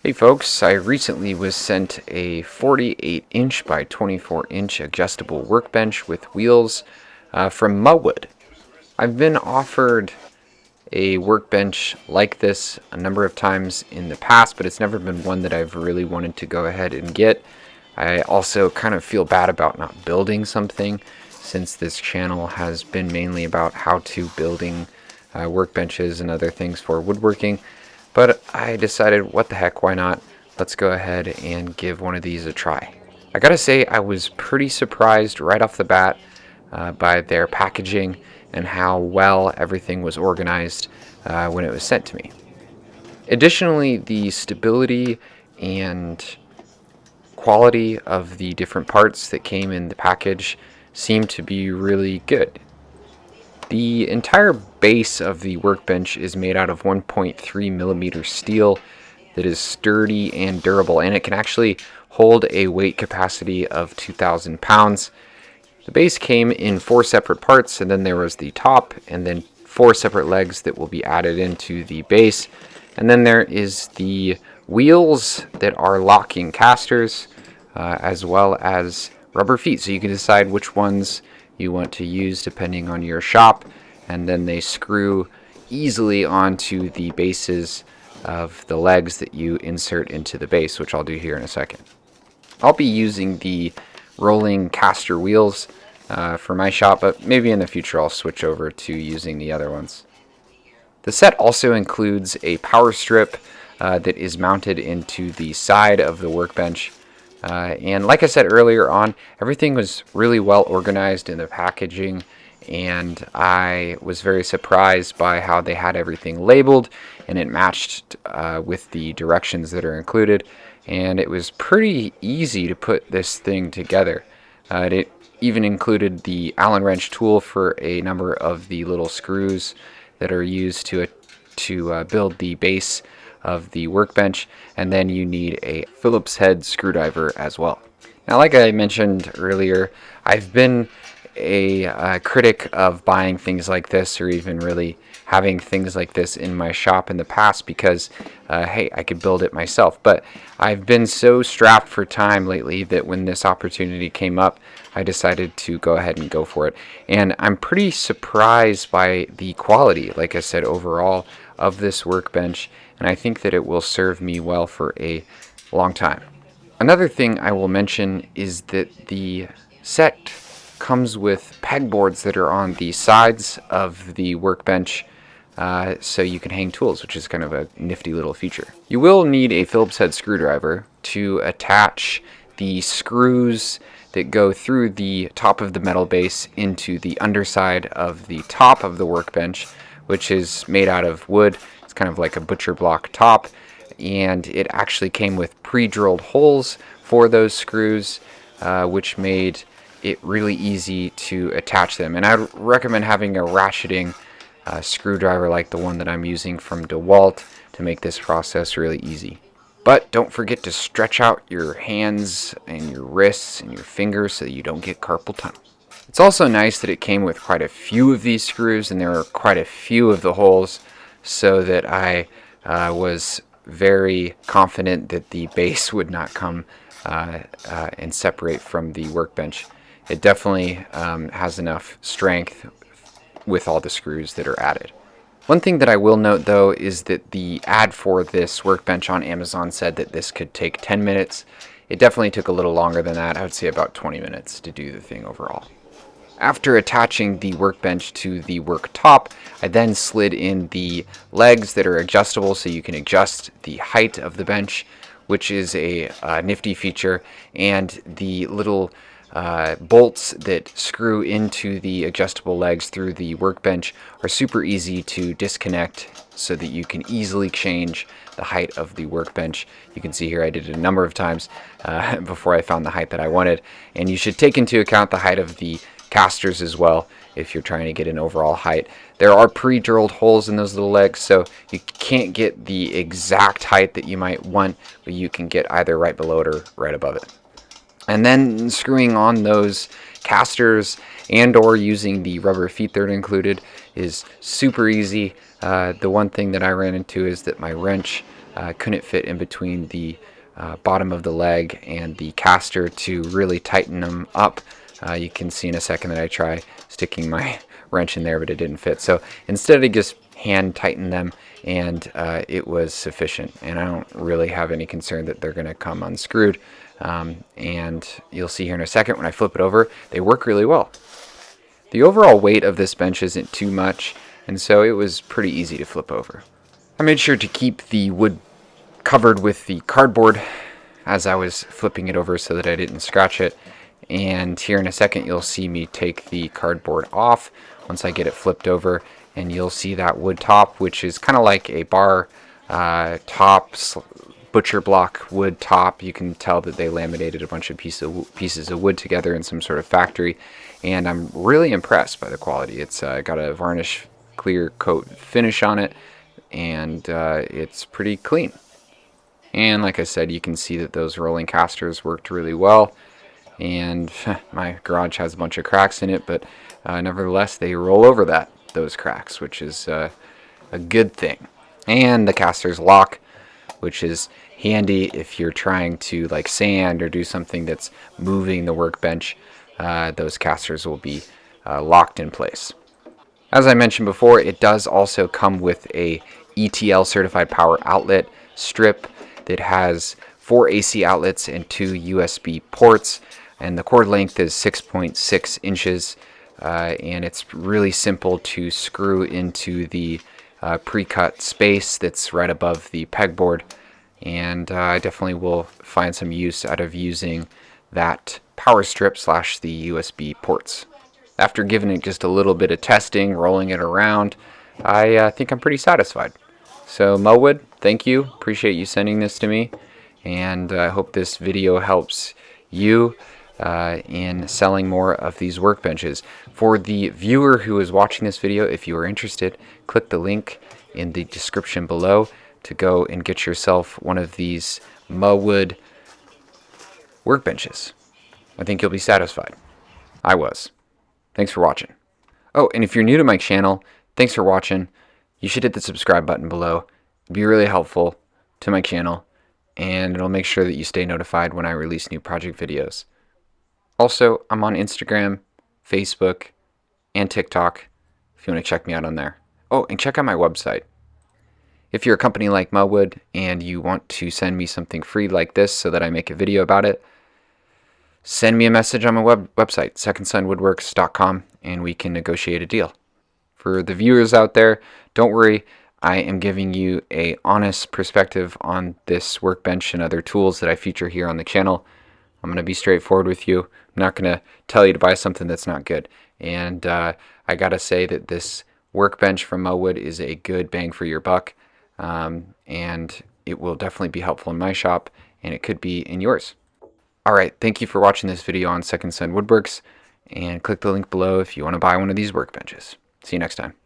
Hey folks, I recently was sent a 48-inch by 24-inch adjustable workbench with wheels from Muwood. I've been offered a workbench like this a number of times in the past, but it's never been one that I've really wanted to go ahead and get. I also kind of feel bad about not building something, since this channel has been mainly about how-to building workbenches and other things for woodworking. But I decided, what the heck, why not? Let's go ahead and give one of these a try. I gotta say, I was pretty surprised right off the bat by their packaging and how well everything was organized when it was sent to me. Additionally, the stability and quality of the different parts that came in the package seemed to be really good. The entire base of the workbench is made out of 1.3 millimeter steel that is sturdy and durable, and it can actually hold a weight capacity of 2,000 pounds. The base came in 4 separate parts, and then there was the top, and then 4 separate legs that will be added into the base. And then there is the wheels that are locking casters, as well as rubber feet, so you can decide which ones you want to use depending on your shop, and then they screw easily onto the bases of the legs that you insert into the base, which I'll do here in a second. I'll be using the rolling caster wheels for my shop, but maybe in the future I'll switch over to using the other ones. The set also includes a power strip that is mounted into the side of the workbench. And like I said earlier on, everything was really well organized in the packaging, and I was very surprised by how they had everything labeled, and it matched with the directions that are included, and it was pretty easy to put this thing together. It even included the Allen wrench tool for a number of the little screws that are used to build the base of the workbench, and then you need a Phillips head screwdriver as well. Now, like I mentioned earlier, I've been a critic of buying things like this, or even really having things like this in my shop in the past, because hey, I could build it myself. But I've been so strapped for time lately that when this opportunity came up, I decided to go ahead and go for it. And I'm pretty surprised by the quality, like I said, overall of this workbench, and I think that it will serve me well for a long time. Another thing I will mention is that the set comes with pegboards that are on the sides of the workbench, so you can hang tools, which is kind of a nifty little feature. You will need a Phillips head screwdriver to attach the screws that go through the top of the metal base into the underside of the top of the workbench, which is made out of wood. It's kind of like a butcher block top, and it actually came with pre-drilled holes for those screws, which made it really easy to attach them. And I'd recommend having a ratcheting screwdriver like the one that I'm using from DeWalt to make this process really easy. But don't forget to stretch out your hands and your wrists and your fingers so that you don't get carpal tunnel. It's also nice that it came with quite a few of these screws, and there are quite a few of the holes, so that I was very confident that the base would not come and separate from the workbench. It definitely has enough strength with all the screws that are added. One thing that I will note, though, is that the ad for this workbench on Amazon said that this could take 10 minutes. It definitely took a little longer than that. I would say about 20 minutes to do the thing overall. After attaching the workbench to the worktop, I then slid in the legs that are adjustable, so you can adjust the height of the bench, which is a nifty feature, and the little bolts that screw into the adjustable legs through the workbench are super easy to disconnect, so that you can easily change the height of the workbench. You can see here I did it a number of times before I found the height that I wanted, and you should take into account the height of the casters as well if you're trying to get an overall height. There are pre-drilled holes in those little legs, so you can't get the exact height that you might want, but you can get either right below it or right above it. And then screwing on those casters and or using the rubber feet that are included is super easy. The one thing that I ran into is that my wrench couldn't fit in between the bottom of the leg and the caster to really tighten them up. You can see in a second that I try sticking my wrench in there, but it didn't fit. So instead I just hand tightened them, and it was sufficient. And I don't really have any concern that they're going to come unscrewed. And you'll see here in a second when I flip it over, they work really well. The overall weight of this bench isn't too much, and so it was pretty easy to flip over. I made sure to keep the wood covered with the cardboard as I was flipping it over so that I didn't scratch it. And here in a second you'll see me take the cardboard off once I get it flipped over, and you'll see that wood top, which is kind of like a bar top, butcher block wood top. You can tell that they laminated a bunch of pieces of wood together in some sort of factory, and I'm really impressed by the quality. It's got a varnish clear coat finish on it, and it's pretty clean. And like I said, you can see that those rolling casters worked really well, and my garage has a bunch of cracks in it, but nevertheless they roll over those cracks, which is a good thing. And the casters lock, which is handy if you're trying to like sand or do something that's moving the workbench. Those casters will be locked in place. As I mentioned before, it does also come with a ETL certified power outlet strip that has 4 AC outlets and 2 USB ports, and the cord length is 6.6 inches, and it's really simple to screw into the pre-cut space that's right above the pegboard. And I definitely will find some use out of using that power strip / the USB ports. After giving it just a little bit of testing, rolling it around, I think I'm pretty satisfied. So Muwood, thank you. Appreciate you sending this to me, and I hope this video helps you in selling more of these workbenches. For the viewer who is watching this video, if you are interested, click the link in the description below to go and get yourself one of these Muwood workbenches. I think you'll be satisfied. I was. Thanks for watching. Oh, and if you're new to my channel, thanks for watching. You should hit the subscribe button below. It'd be really helpful to my channel, and it'll make sure that you stay notified when I release new project videos. Also, I'm on Instagram, Facebook, and TikTok if you want to check me out on there. Oh, and check out my website. If you're a company like Muwood and you want to send me something free like this so that I make a video about it, send me a message on my website, SecondSonWoodworks.com, and we can negotiate a deal. For the viewers out there, don't worry, I am giving you an honest perspective on this workbench and other tools that I feature here on the channel. I'm going to be straightforward with you. I'm not going to tell you to buy something that's not good. And I got to say that this workbench from Muwood is a good bang for your buck. And it will definitely be helpful in my shop, and it could be in yours. Alright, thank you for watching this video on Second Son Woodworks, and click the link below if you want to buy one of these workbenches. See you next time.